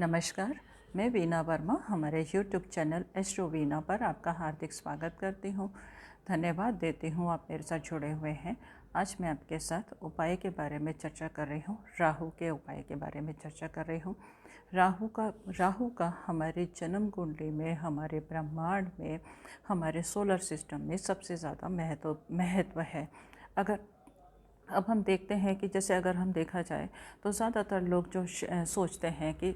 नमस्कार, मैं वीना वर्मा हमारे YouTube चैनल एस्ट्रो वीना पर आपका हार्दिक स्वागत करती हूँ। धन्यवाद देती हूँ आप मेरे साथ जुड़े हुए हैं। आज मैं आपके साथ उपाय के बारे में चर्चा कर रही हूँ। राहु के उपाय के बारे में चर्चा कर रही हूँ। राहु का हमारे जन्म कुंडली में, हमारे ब्रह्मांड में, हमारे सोलर सिस्टम में सबसे ज़्यादा महत्व है। अगर अब हम देखते हैं कि जैसे अगर हम देखा जाए तो ज़्यादातर लोग जो सोचते हैं कि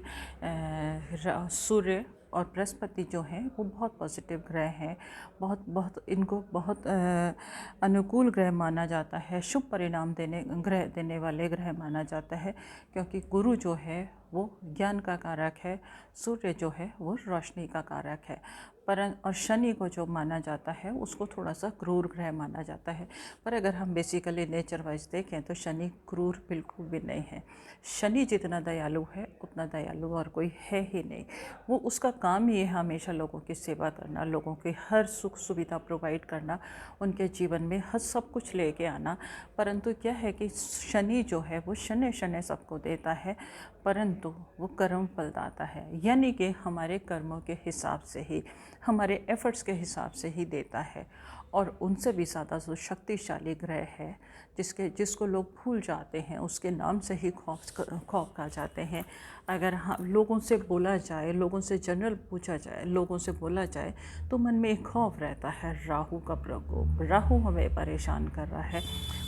सूर्य और बृहस्पति जो हैं वो बहुत पॉजिटिव ग्रह हैं, बहुत इनको बहुत अनुकूल ग्रह माना जाता है, शुभ परिणाम देने वाले ग्रह माना जाता है, क्योंकि गुरु जो है वो ज्ञान का कारक है, सूर्य जो है वो रोशनी का कारक है। और शनि को जो माना जाता है उसको थोड़ा सा क्रूर ग्रह माना जाता है। पर अगर हम बेसिकली नेचर वाइज देखें तो शनि क्रूर बिल्कुल भी नहीं है। शनि जितना दयालु है उतना दयालु और कोई है ही नहीं। वो उसका काम ही है हमेशा लोगों की सेवा करना, लोगों की हर सुख सुविधा प्रोवाइड करना, उनके जीवन में हर सब कुछ लेके आना। परंतु क्या है कि शनि जो है वो शनि शनि सबको देता है, परंतु वो कर्म फल दाता है, यानी कि हमारे कर्मों के हिसाब से ही, हमारे एफर्ट्स के हिसाब से ही देता है। और उनसे भी ज़्यादा जो शक्तिशाली ग्रह है जिसको लोग भूल जाते हैं, उसके नाम से ही खौफ खा जाते हैं। अगर हम लोगों से बोला जाए, लोगों से जनरल पूछा जाए, लोगों से बोला जाए तो मन में एक खौफ रहता है, राहु का प्रकोप, राहु हमें परेशान कर रहा है।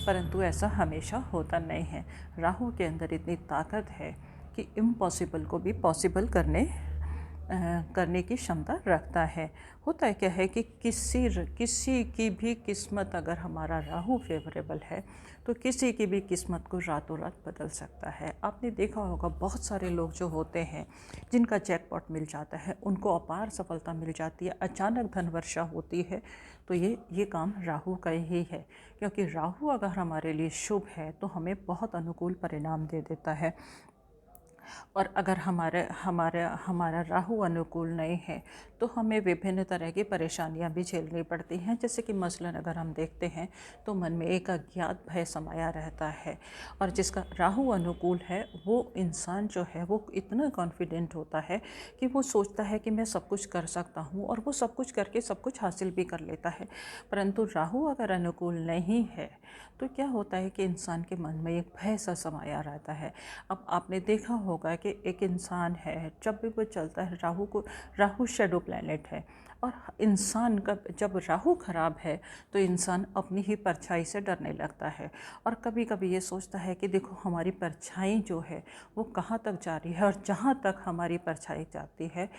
परंतु ऐसा हमेशा होता नहीं है। राहु के अंदर इतनी ताकत है कि इम्पॉसिबल को भी पॉसिबल करने की क्षमता रखता है। होता क्या है कि किसी की भी किस्मत, अगर हमारा राहु फेवरेबल है तो किसी की भी किस्मत को रातों रात बदल सकता है। आपने देखा होगा बहुत सारे लोग जो होते हैं जिनका जैकपॉट मिल जाता है, उनको अपार सफलता मिल जाती है, अचानक धन वर्षा होती है, तो ये काम राहु का ही है। क्योंकि राहु अगर हमारे लिए शुभ है तो हमें बहुत अनुकूल परिणाम दे देता है। और अगर हमारा राहु अनुकूल नहीं है तो हमें विभिन्न तरह की परेशानियां भी झेलनी पड़ती हैं। जैसे कि मसलन अगर हम देखते हैं तो मन में एक अज्ञात भय समाया रहता है। और जिसका राहु अनुकूल है वो इंसान जो है वो इतना कॉन्फिडेंट होता है कि वो सोचता है कि मैं सब कुछ कर सकता हूँ, और वो सब कुछ करके सब कुछ हासिल भी कर लेता है। परंतु राहु अगर अनुकूल नहीं है तो क्या होता है कि इंसान के मन में एक भय सा समाया रहता है। अब आपने देखा होगा कि एक इंसान है, जब भी वो चलता है, राहु शेडो प्लैनेट है, और इंसान का जब राहु खराब है तो इंसान अपनी ही परछाई से डरने लगता है। और कभी कभी ये सोचता है कि देखो हमारी परछाई जो है वो कहाँ तक जा रही है, और जहाँ तक हमारी परछाई जाती है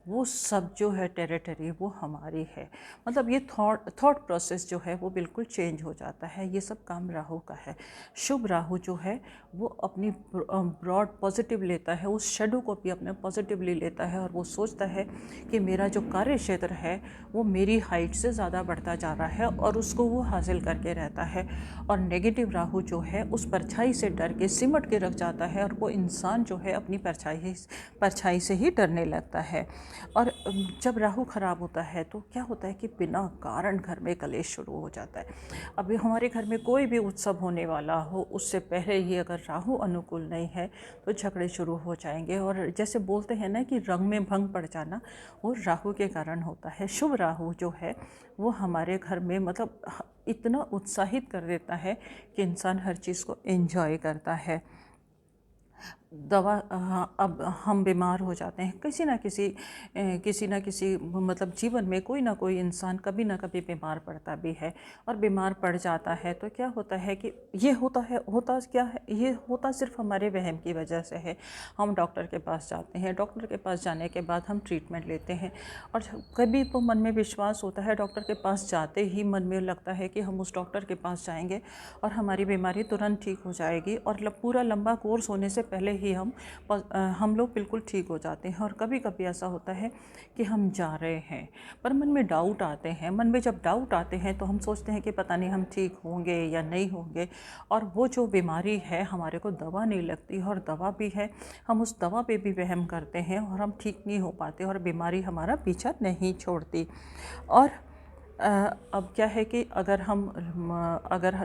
वो सब जो है टेरिटरी वो हमारी है। मतलब ये थॉट प्रोसेस जो है वो बिल्कुल चेंज हो जाता है। ये सब काम राहु का है। शुभ राहु जो है वो अपनी ब्रॉड पॉजिटिव लेता है, उस शेडो को भी अपने पॉजिटिवली लेता है, और वो सोचता है कि मेरा जो कार्य क्षेत्र है वो मेरी हाइट से ज़्यादा बढ़ता जा रहा है, और उसको वो हासिल करके रहता है। और नेगेटिव राहु जो है उस परछाई से डर के सिमट के रख जाता है, और वो इंसान जो है अपनी परछाई से ही डरने लगता है। और जब राहु खराब होता है तो क्या होता है कि बिना कारण घर में कलेश शुरू हो जाता है। अभी हमारे घर में कोई भी उत्सव होने वाला हो, उससे पहले ही अगर राहु अनुकूल नहीं है तो झगड़े शुरू हो जाएंगे। और जैसे बोलते हैं ना कि रंग में भंग पड़ जाना, वो राहु के कारण होता है। शुभ राहु जो है वो हमारे घर में मतलब इतना उत्साहित कर देता है कि इंसान हर चीज़ को एंजॉय करता है। अब हम बीमार हो जाते हैं, किसी ना किसी मतलब जीवन में कोई ना कोई इंसान कभी ना कभी बीमार पड़ता भी है। और बीमार पड़ जाता है तो क्या होता है कि ये होता क्या है, ये होता सिर्फ हमारे वहम की वजह से है। हम डॉक्टर के पास जाते हैं, डॉक्टर के पास जाने के बाद हम ट्रीटमेंट लेते हैं, और कभी तो मन में विश्वास होता है, डॉक्टर के पास जाते ही मन में लगता है कि हम उस डॉक्टर के पास जाएंगे और हमारी बीमारी तुरंत ठीक हो जाएगी, और पूरा लंबा कोर्स होने से पहले ही हम लोग बिल्कुल ठीक हो जाते हैं। और कभी कभी ऐसा होता है कि हम जा रहे हैं पर मन में डाउट आते हैं। मन में जब डाउट आते हैं तो हम सोचते हैं कि पता नहीं हम ठीक होंगे या नहीं होंगे, और वो जो बीमारी है हमारे को दवा नहीं लगती, और दवा भी है, हम उस दवा पे भी वहम करते हैं और हम ठीक नहीं हो पाते, और बीमारी हमारा पीछा नहीं छोड़ती। और अब क्या है कि अगर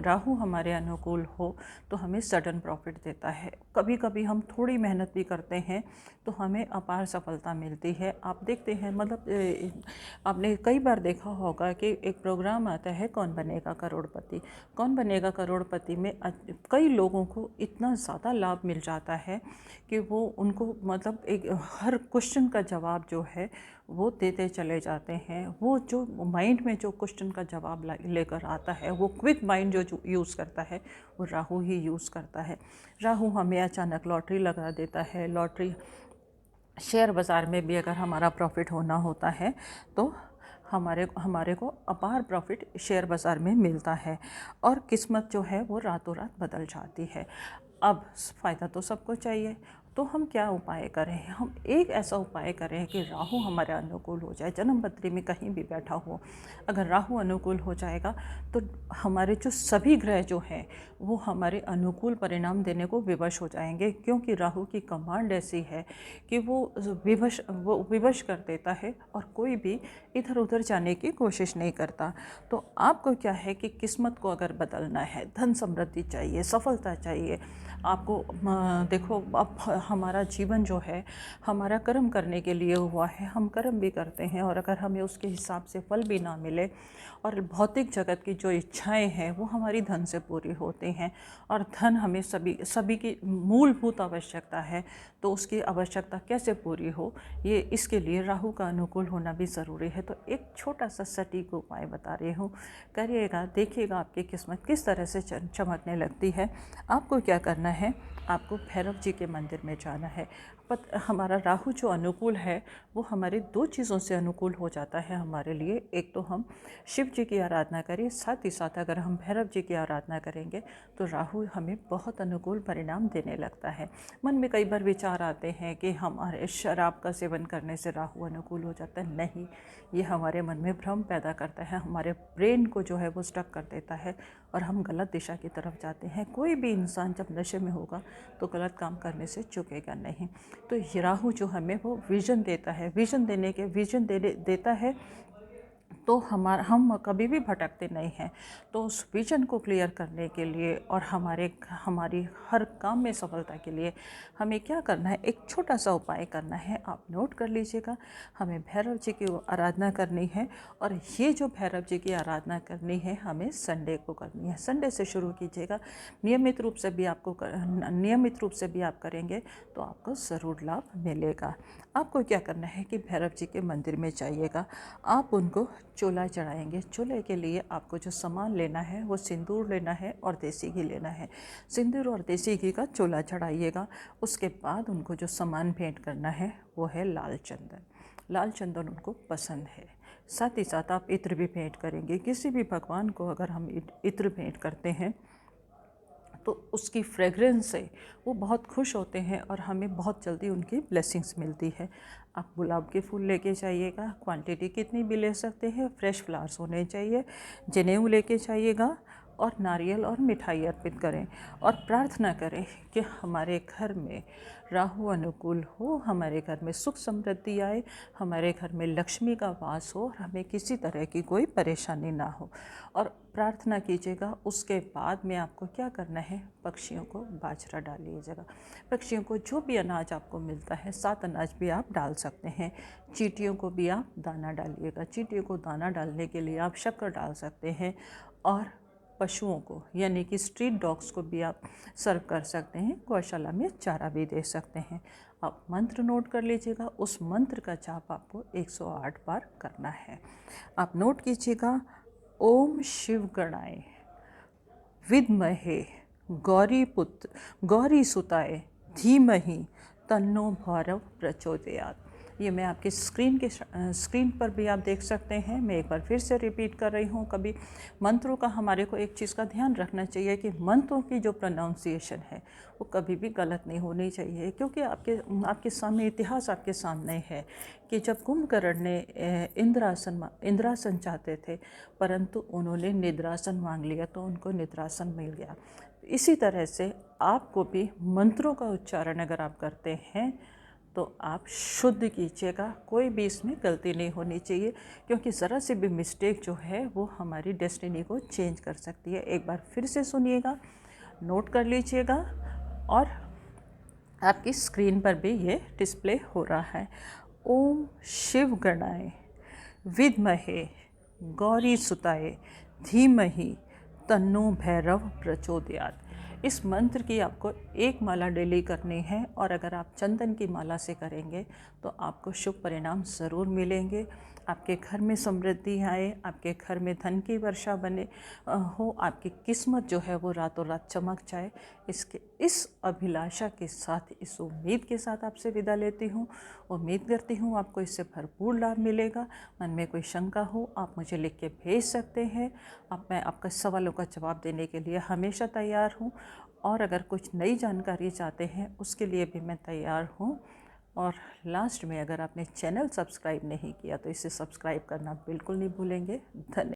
राहु हमारे अनुकूल हो तो हमें सडन प्रॉफिट देता है। कभी कभी हम थोड़ी मेहनत भी करते हैं तो हमें अपार सफलता मिलती है। आप देखते हैं, मतलब आपने कई बार देखा होगा कि एक प्रोग्राम आता है कौन बनेगा करोड़पति। कौन बनेगा करोड़पति में कई लोगों को इतना ज़्यादा लाभ मिल जाता है कि वो उनको मतलब एक हर क्वेश्चन का जवाब जो है वो देते चले जाते हैं। वो जो माइंड में जो क्वेश्चन का जवाब लेकर आता है, वो क्विक माइंड जो यूज़ करता है, वो राहु ही यूज़ करता है। राहु हमें अचानक लॉटरी लगा देता है। लॉटरी, शेयर बाज़ार में भी अगर हमारा प्रॉफिट होना होता है तो हमारे हमारे को अपार प्रॉफिट शेयर बाज़ार में मिलता है, और किस्मत जो है वो रातों रात बदल जाती है। अब फ़ायदा तो सबको चाहिए, तो हम क्या उपाय करें? हम एक ऐसा उपाय करें कि राहु हमारे अनुकूल हो जाए। जन्म पत्री में कहीं भी बैठा हो, अगर राहु अनुकूल हो जाएगा तो हमारे जो सभी ग्रह जो हैं वो हमारे अनुकूल परिणाम देने को विवश हो जाएंगे, क्योंकि राहु की कमांड ऐसी है कि वो विवश कर देता है और कोई भी इधर उधर जाने की कोशिश नहीं करता। तो आपको क्या है कि किस्मत को अगर बदलना है, धन समृद्धि चाहिए, सफलता चाहिए आपको, देखो अब हमारा जीवन जो है हमारा कर्म करने के लिए हुआ है। हम कर्म भी करते हैं, और अगर हमें उसके हिसाब से फल भी ना मिले और भौतिक जगत की जो इच्छाएं हैं वो हमारी धन से पूरी होती हैं, और धन हमें सभी की मूलभूत आवश्यकता है, तो उसकी आवश्यकता कैसे पूरी हो, ये इसके लिए राहु का अनुकूल होना भी ज़रूरी है। तो एक छोटा सा सटीक उपाय बता रही हूँ, करिएगा, देखिएगा आपकी किस्मत किस तरह से चमकने लगती है। आपको क्या करना है, आपको भैरव जी के मंदिर में जाना है। हमारा राहु जो अनुकूल है वो हमारे दो चीज़ों से अनुकूल हो जाता है हमारे लिए। एक तो हम शिव जी की आराधना करें, साथ ही साथ अगर हम भैरव जी की आराधना करेंगे तो राहु हमें बहुत अनुकूल परिणाम देने लगता है। मन में कई बार विचार आते हैं कि हमारे शराब का सेवन करने से राहु अनुकूल हो जाता है। नहीं, ये हमारे मन में भ्रम पैदा करता है, हमारे ब्रेन को जो है वो स्टक कर देता है और हम गलत दिशा की तरफ जाते हैं। कोई भी इंसान जब नशे में होगा तो गलत काम करने से चूकेगा नहीं। तो ये राहु जो हमें वो विज़न देता है, विज़न देता है, तो हम कभी भी भटकते नहीं हैं। तो उस विजन को क्लियर करने के लिए और हमारी हर काम में सफलता के लिए हमें क्या करना है, एक छोटा सा उपाय करना है। आप नोट कर लीजिएगा। हमें भैरव जी की आराधना करनी है, और ये जो भैरव जी की आराधना करनी है हमें संडे को करनी है। संडे से शुरू कीजिएगा। नियमित रूप से भी आप करेंगे तो आपको ज़रूर लाभ मिलेगा। आपको क्या करना है कि भैरव जी के मंदिर में जाइएगा, आप उनको चोला चढ़ाएंगे। चोले के लिए आपको जो सामान लेना है वो सिंदूर लेना है और देसी घी लेना है। सिंदूर और देसी घी का चोला चढ़ाइएगा। उसके बाद उनको जो सामान भेंट करना है वो है लाल चंदन। लाल चंदन उनको पसंद है। साथ ही साथ आप इत्र भी भेंट करेंगे। किसी भी भगवान को अगर हम इत्र भेंट करते हैं तो उसकी फ्रेगरेंस से वो बहुत खुश होते हैं और हमें बहुत जल्दी उनकी ब्लेसिंग्स मिलती है। आप गुलाब के फूल लेके जाइएगा, क्वांटिटी कितनी भी ले सकते हैं, फ्रेश फ्लावर्स होने चाहिए। जनेऊ लेके जाइएगा और नारियल और मिठाई अर्पित करें, और प्रार्थना करें कि हमारे घर में राहु अनुकूल हो, हमारे घर में सुख समृद्धि आए, हमारे घर में लक्ष्मी का वास हो और हमें किसी तरह की कोई परेशानी ना हो। और प्रार्थना कीजिएगा। उसके बाद में आपको क्या करना है, पक्षियों को बाजरा डालिएगा। पक्षियों को जो भी अनाज आपको मिलता है, 7 अनाज भी आप डाल सकते हैं। चींटियों को भी आप दाना डालिएगा। चींटियों को दाना डालने के लिए आप शक्कर डाल सकते हैं, और पशुओं को यानी कि स्ट्रीट डॉग्स को भी आप सर्व कर सकते हैं। गौशाला में चारा भी दे सकते हैं। आप मंत्र नोट कर लीजिएगा। उस मंत्र का जाप आपको 108 बार करना है। आप नोट कीजिएगा, ओम शिव गणाय विद्महे गौरी सुताय धीमहि तन्नो भैरव प्रचोदयात्। ये मैं आपके स्क्रीन पर भी आप देख सकते हैं। मैं एक बार फिर से रिपीट कर रही हूँ। कभी मंत्रों का हमारे को एक चीज़ का ध्यान रखना चाहिए कि मंत्रों की जो प्रोनाउंसिएशन है वो कभी भी गलत नहीं होनी चाहिए, क्योंकि आपके सामने इतिहास आपके सामने है कि जब कुंभकर्ण ने इंद्रासन चाहते थे, परंतु उन्होंने निद्रासन मांग लिया तो उनको निद्रासन मिल गया। इसी तरह से आपको भी मंत्रों का उच्चारण अगर आप करते हैं तो आप शुद्ध कीजिएगा, कोई भी इसमें गलती नहीं होनी चाहिए, क्योंकि ज़रा सी भी मिस्टेक जो है वो हमारी डेस्टिनी को चेंज कर सकती है। एक बार फिर से सुनिएगा, नोट कर लीजिएगा, और आपकी स्क्रीन पर भी ये डिस्प्ले हो रहा है। ओम शिव गणाय विद्महे गौरी सुताय धीमहि तन्नो भैरव प्रचोदयात्। इस मंत्र की आपको एक माला डेली करनी है, और अगर आप चंदन की माला से करेंगे तो आपको शुभ परिणाम ज़रूर मिलेंगे। आपके घर में समृद्धि आए, आपके घर में धन की वर्षा बने हो, आपकी किस्मत जो है वो रातों रात चमक जाए। इस अभिलाषा के साथ, इस उम्मीद के साथ आपसे विदा लेती हूँ। उम्मीद करती हूँ आपको इससे भरपूर लाभ मिलेगा। मन में कोई शंका हो आप मुझे लिख के भेज सकते हैं। अब मैं आपका सवालों का जवाब देने के लिए हमेशा तैयार हूँ, और अगर कुछ नई जानकारी चाहते हैं उसके लिए भी मैं तैयार हूँ। और लास्ट में, अगर आपने चैनल सब्सक्राइब नहीं किया तो इसे सब्सक्राइब करना बिल्कुल नहीं भूलेंगे। धन्यवाद।